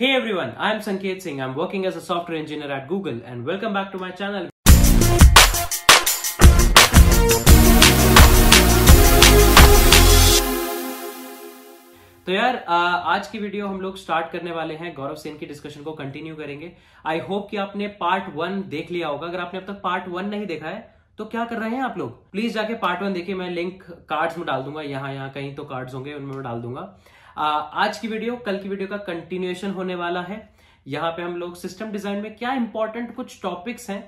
Hey everyone, I am Sanket Singh. I'm working as a software engineer at Google and welcome back to my channel. तो यार आज की video हम लोग start करने वाले हैं। गौरव सेन की डिस्कशन को कंटिन्यू करेंगे। आई होप कि आपने पार्ट 1 देख लिया होगा। अगर आपने अब तक पार्ट 1 नहीं देखा है तो क्या कर रहे हैं आप लोग, प्लीज जाके पार्ट 1 देखिए। मैं लिंक कार्ड्स में डाल दूंगा, यहाँ कहीं तो कार्ड्स होंगे उनमें मैं डाल दूंगा। आज की वीडियो कल की वीडियो का कंटिन्यूएशन होने वाला है। यहाँ पे हम लोग सिस्टम डिजाइन में क्या इंपॉर्टेंट कुछ टॉपिक्स हैं,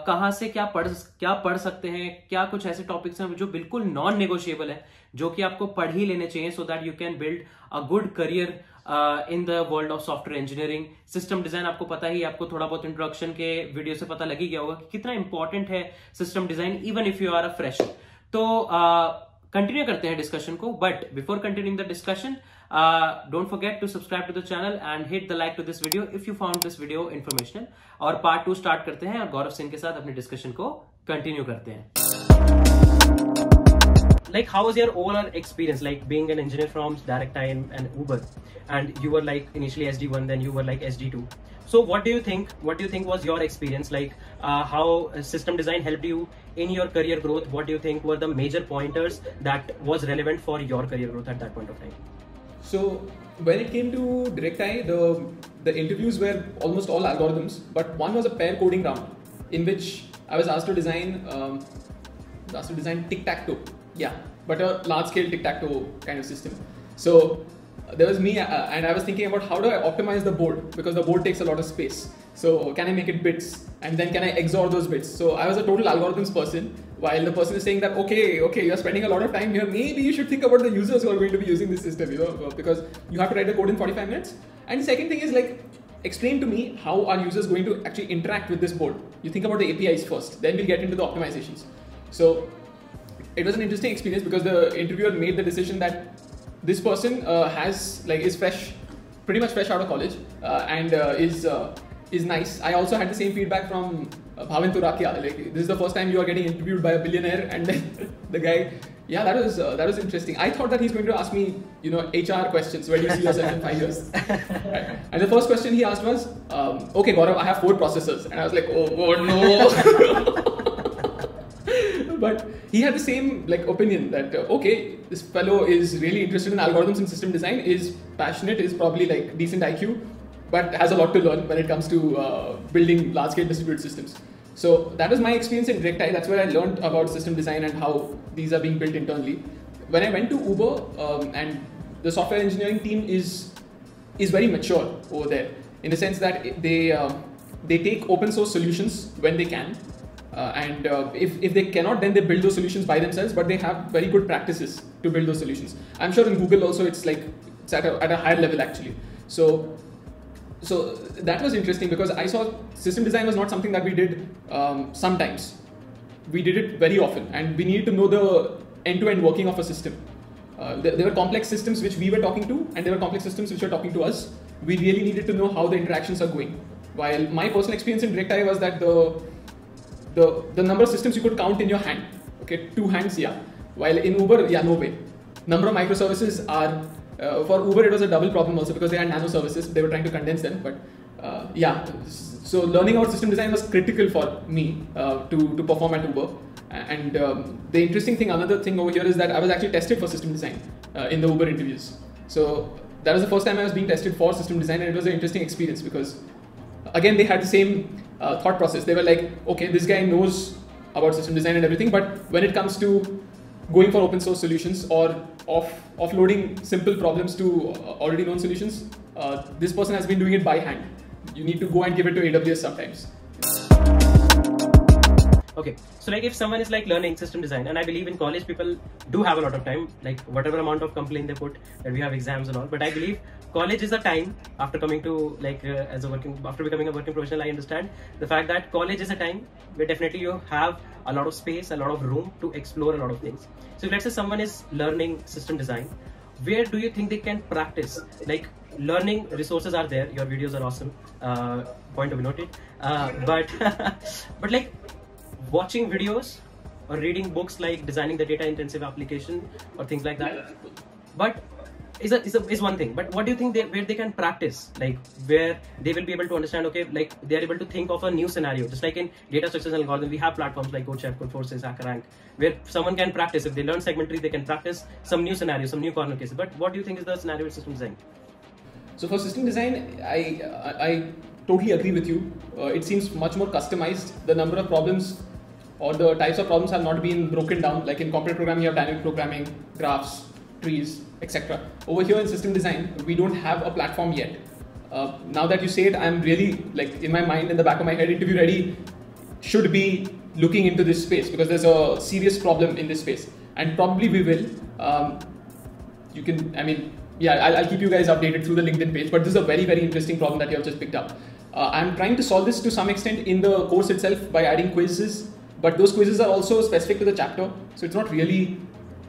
कहां से क्या पढ़ सकते हैं, क्या कुछ ऐसे टॉपिक्स हैं जो बिल्कुल नॉन नेगोशिएबल है, जो कि आपको पढ़ ही लेने चाहिए so that you can build a good career in the world of software engineering. System design आपको पता ही, आपको थोड़ा बहुत इंट्रोडक्शन के वीडियो से पता लग ही गया होगा कि कितना इंपॉर्टेंट है system design, even if you are a fresher. तो कंटिन्यू करते हैं डिस्कशन को, but before continuing the discussion don't forget to subscribe to the channel and hit the like to this video if you found this video informational। और part 2 start करते हैं और गौरव सिंह के साथ अपनी डिस्कशन को कंटिन्यू करते हैं। Like how was your overall experience, like being an engineer from DirectTime and Uber, and you were like initially SD1, then you were like SD2. So what do you think was your experience, like how system design helped you in your career growth? What do you think were the major pointers that was relevant for your career growth at that point of time? So when it came to DirectEye, the interviews were almost all algorithms, but one was a pair coding round in which I was asked to design tic-tac-toe. Yeah, but a large-scale tic-tac-toe kind of system. So there was me, and I was thinking about how do I optimize the board, because the board takes a lot of space. So can I make it bits, and then can I XOR those bits? So I was a total algorithms person, while the person is saying that okay, you're spending a lot of time here. Maybe you should think about the users who are going to be using this system, because you have to write the code in 45 minutes. And the second thing is, like, explain to me how are users going to actually interact with this board. You think about the APIs first, then we'll get into the optimizations. So it was an interesting experience because the interviewer made the decision that this person is pretty much fresh out of college, and is nice. I also had the same feedback from Bhavin Turakia. Like, this is the first time you are getting interviewed by a billionaire, and then the guy, yeah, that was interesting. I thought that he's going to ask me, HR questions. Where do you see yourself in 5 years? And the first question he asked was, okay, Gaurav, I have 4 processors, and I was like, oh no. But he had the same opinion that okay, this fellow is really interested in algorithms and system design, is passionate, is probably like decent IQ, but has a lot to learn when it comes to building large-scale distributed systems. So that was my experience in DirectEye. That's where I learned about system design and how these are being built internally. When I went to Uber, and the software engineering team is very mature over there, in the sense that they take open source solutions when they can. And if they cannot, then they build those solutions by themselves, but they have very good practices to build those solutions. I'm sure in Google also it's at a higher level actually. So that was interesting because I saw system design was not something that we did sometimes. We did it very often, and we needed to know the end-to-end working of a system. There were complex systems which we were talking to, and there were complex systems which were talking to us. We really needed to know how the interactions are going. While my personal experience in DirectEye was that the number of systems you could count in your hand, okay, 2 hands, yeah. While in Uber, yeah, no way. Number of microservices are, for Uber it was a double problem also because they had nano services. They were trying to condense them, but yeah. So learning about system design was critical for me to perform at Uber. And the interesting thing, another thing over here is that I was actually tested for system design in the Uber interviews. So that was the first time I was being tested for system design, and it was an interesting experience because again they had the same thought process. They were like, okay, this guy knows about system design and everything, but when it comes to going for open source solutions or offloading simple problems to already known solutions, this person has been doing it by hand. You need to go and give it to AWS sometimes. Okay, so like if someone is like learning system design, and I believe in college people do have a lot of time, like whatever amount of complaint they put that we have exams and all, but I believe college is a time after coming to after becoming a working professional. I understand the fact that college is a time where definitely you have a lot of space, a lot of room to explore a lot of things. So if let's say someone is learning system design, where do you think they can practice? Like, learning resources are there, your videos are awesome, point to be noted, but like watching videos or reading books like Designing the Data Intensive Application or things like that, but is one thing, but what do you think where they can practice, like where they will be able to understand, okay, like they are able to think of a new scenario, just like in data structures and algorithm, we have platforms like CodeChef, Codeforces, HackerRank, where someone can practice. If they learn segment tree, they can practice some new scenario, some new corner cases. But what do you think is the scenario with system design? So for system design, I totally agree with you. It seems much more customized. The number of problems or the types of problems have not been broken down. Like in computer programming, you have dynamic programming, graphs, trees, etc. Over here in system design, we don't have a platform yet. Now that you say it, I'm really, like, in my mind, in the back of my head, Interview Ready should be looking into this space because there's a serious problem in this space, and probably we will. You can, I mean, yeah, I'll keep you guys updated through the LinkedIn page, but this is a very, very interesting problem that you have just picked up. I'm trying to solve this to some extent in the course itself by adding quizzes, but those quizzes are also specific to the chapter, so it's not really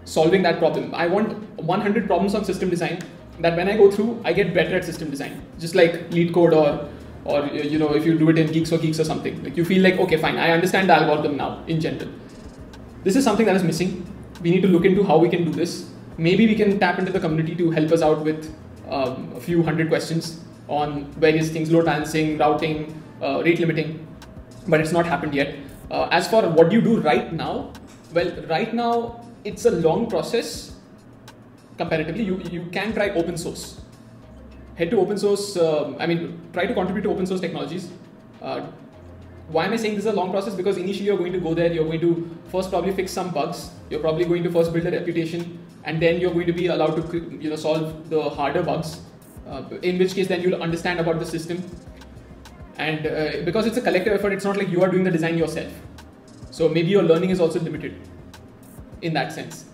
solving that problem. I want 100 problems on system design that when I go through, I get better at system design. Just like LeetCode or you know, if you do it in Geeks for Geeks or something, like you feel like, okay, fine, I understand the algorithm now in general. This is something that is missing. We need to look into how we can do this. Maybe we can tap into the community to help us out with a few hundred questions on various things, load balancing, routing, rate limiting, but it's not happened yet. As for what do you do right now? Well, right now, it's a long process comparatively. You can try open source. Head to open source, try to contribute to open source technologies. Why am I saying this is a long process? Because initially you're going to go there, you're going to first probably fix some bugs, you're probably going to first build a reputation, and then you're going to be allowed to solve the harder bugs, in which case then you'll understand about the system. And because it's a collective effort, it's not like you are doing the design yourself. So maybe your learning is also limited in that sense.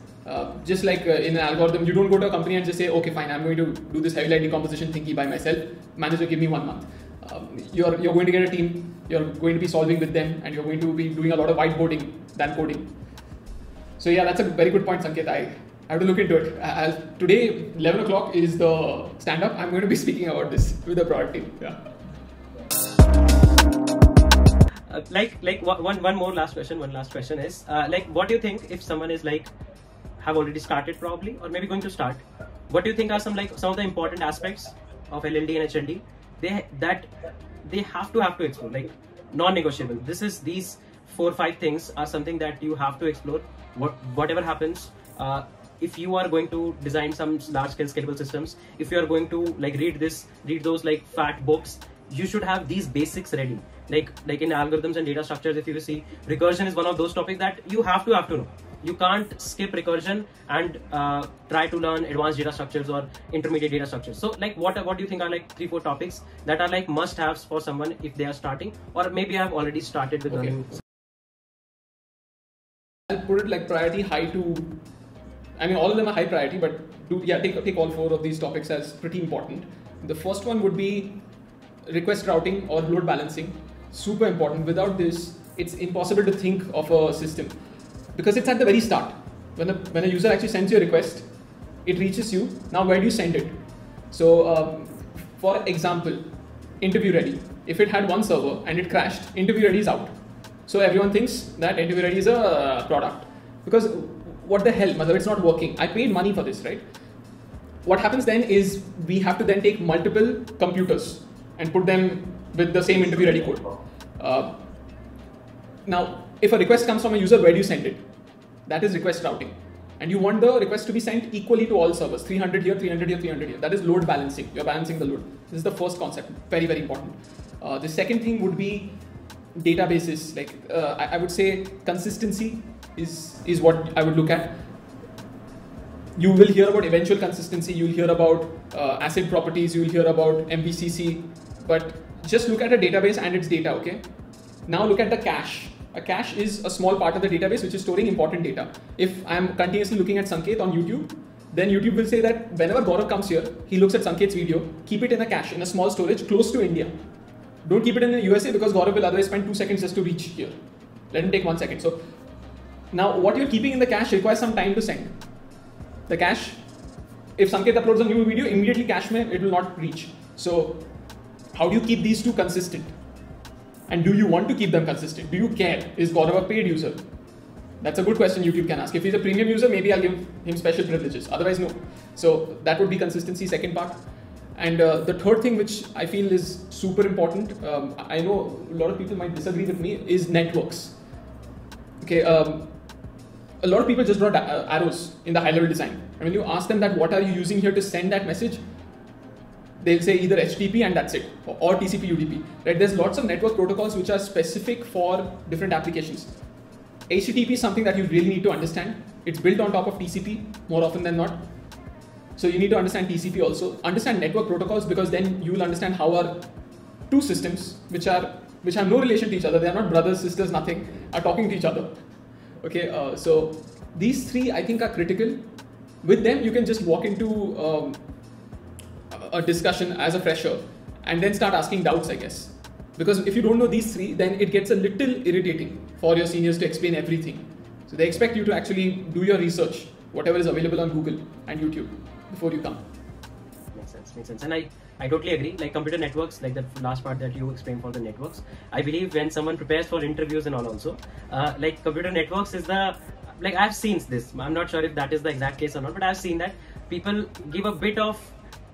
Just like in an algorithm, you don't go to a company and just say, okay, fine, I'm going to do this heavy light decomposition thingy by myself. Manager, give me 1 month. You're going to get a team, you're going to be solving with them, and you're going to be doing a lot of whiteboarding than coding. So yeah, that's a very good point, Sanket. I have to look into it. Today, 11 o'clock is the stand-up. I'm going to be speaking about this with the product team. Yeah. One more last question. One last question is what do you think if someone is have already started probably, or maybe going to start? What do you think are some of the important aspects of LLD and HLD that they have to explore, like non-negotiable? These 4 or 5 things are something that you have to explore. Whatever happens, if you are going to design some large-scale scalable systems, if you are going to read those fat books, you should have these basics ready. Like in algorithms and data structures, if you see, recursion is one of those topics that you have to know. You can't skip recursion and try to learn advanced data structures or intermediate data structures. So what do you think are 3-4 topics that are must-haves for someone if they are starting, or maybe have already started with learning? I'll put it priority high to, all of them are high priority, but take all 4 of these topics as pretty important. The first one would be request routing or load balancing. Super important. Without this, it's impossible to think of a system because it's at the very start. When a user actually sends you a request, it reaches you. Now, where do you send it? So, for example, Interview Ready. If it had one server and it crashed, Interview Ready is out. So everyone thinks that Interview Ready is a product because what the hell, mother, it's not working. I paid money for this, right? What happens then is we have to then take multiple computers and put them with the same Interview Ready code. Now, if a request comes from a user, where do you send it? That is request routing. And you want the request to be sent equally to all servers, 300 here, 300 here, 300 here. That is load balancing. You're balancing the load. This is the first concept, very, very important. The second thing would be databases. I would say consistency is what I would look at. You will hear about eventual consistency, you'll hear about ACID properties, you'll hear about MVCC, but just look at a database and its data, okay? Now look at the cache. A cache is a small part of the database which is storing important data. If I'm continuously looking at Sanket on YouTube, then YouTube will say that whenever Gaurav comes here, he looks at Sanket's video, keep it in a cache, in a small storage close to India. Don't keep it in the USA because Gaurav will otherwise spend 2 seconds just to reach here. Let him take 1 second. So now what you're keeping in the cache requires some time to send. The cache, if Sanket uploads a new video, immediately cache it will not reach. So how do you keep these two consistent? And do you want to keep them consistent? Do you care? Is Gaurav a paid user? That's a good question YouTube can ask. If he's a premium user, maybe I'll give him special privileges. Otherwise, no. So that would be consistency, second part. And the third thing which I feel is super important, I know a lot of people might disagree with me, is networks. Okay, a lot of people just draw arrows in the high level design. And when you ask them that what are you using here to send that message, they'll say either HTTP and that's it, or TCP UDP. Right? There's lots of network protocols which are specific for different applications. HTTP is something that you really need to understand. It's built on top of TCP more often than not. So you need to understand TCP also. Understand network protocols, because then you will understand how are two systems which have no relation to each other. They are not brothers, sisters, nothing, are talking to each other. Okay, so these three I think are critical. With them you can just walk into a discussion as a fresher and then start asking doubts, I guess. Because if you don't know these three, then it gets a little irritating for your seniors to explain everything. So they expect you to actually do your research, whatever is available on Google and YouTube, before you come. Makes sense. And I totally agree. Like computer networks, like the last part that you explained for the networks, I believe when someone prepares for interviews and all also, like computer networks is like I've seen this. I'm not sure if that is the exact case or not, but I've seen that people give a bit of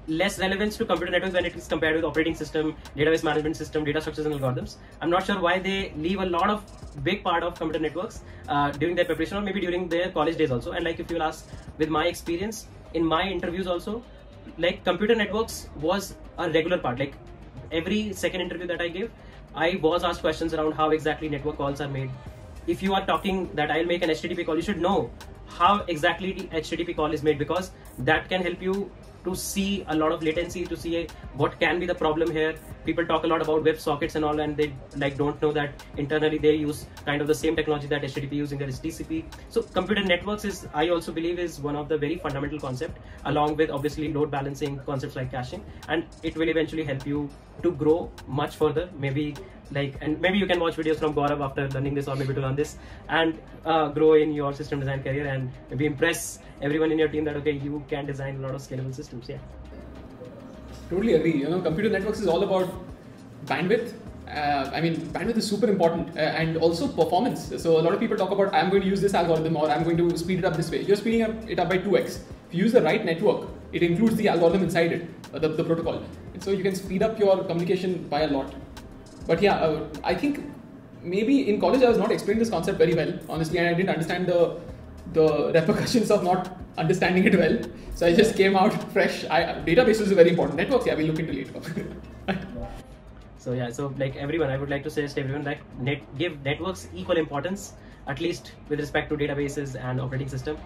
less relevance to computer networks when it is compared with operating system, database management system, data structures and algorithms. I'm not sure why they leave a lot of big part of computer networks during their preparation, or maybe during their college days also. And like if you'll ask, with my experience in my interviews also, like computer networks was a regular part. Like every second interview that I gave, I was asked questions around how exactly network calls are made. If you are talking that I'll make an HTTP call, you should know how exactly the HTTP call is made, because that can help you to see a lot of latency, to see what can be the problem here. People talk a lot about web sockets and all, and they like don't know that internally they use kind of the same technology that HTTP using, that is TCP. So computer networks is, I also believe, is one of the very fundamental concept, along with obviously load balancing, concepts like caching, and it will eventually help you to grow much further. Maybe and maybe you can watch videos from Gaurav after learning this, or maybe to learn this and grow in your system design career, and maybe impress everyone in your team that okay, you can design a lot of scalable systems. Yeah, totally agree. Computer networks is all about bandwidth. I mean, bandwidth is super important, and also performance. So a lot of people talk about I'm going to use this algorithm, or I'm going to speed it up this way. You're speeding it up by 2x. If you use the right network, it includes the algorithm inside it, the protocol, and so you can speed up your communication by a lot. But yeah, I think maybe in college I was not explaining this concept very well, honestly, and I didn't understand the repercussions of not understanding it well. So I just came out fresh. Databases is very important. Networks, yeah, we'll look into later. So like everyone, I would like to suggest everyone like give networks equal importance, at least with respect to databases and operating system.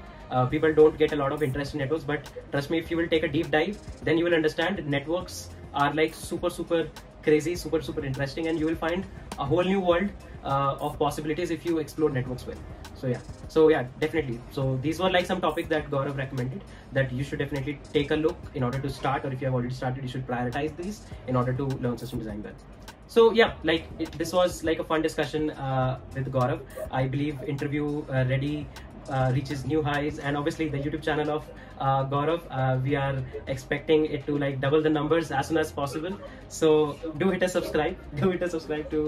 People don't get a lot of interest in networks, but trust me, if you will take a deep dive, then you will understand networks are like super crazy, super interesting, and you will find a whole new world of possibilities if you explore networks well. So yeah, definitely. So these were like some topics that Gaurav recommended that you should definitely take a look in order to start, or if you have already started, you should prioritize these in order to learn system design well. So yeah, this was like a fun discussion with Gaurav. I believe interview ready reaches new highs, and obviously the YouTube channel of Gaurav, we are expecting it to like double the numbers as soon as possible. So do hit a subscribe to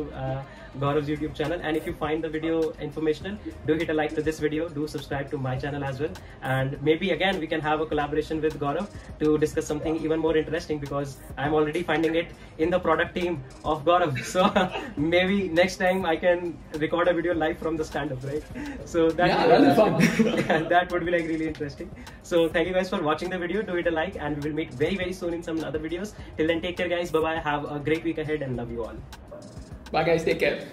Gaurav's YouTube channel, and if you find the video informational, do hit a like to this video, do subscribe to my channel as well, and maybe again we can have a collaboration with Gaurav to discuss something even more interesting, because I'm already finding it in the product team of Gaurav. So maybe next time I can record a video live from the stand-up, right? So that'll be fun. That would be like really interesting. So thank you guys for watching the video. Do hit a like, and we will meet very soon in some other videos. Till then, take care guys. Bye bye. Have a great week ahead, and love you all. Bye guys, take care.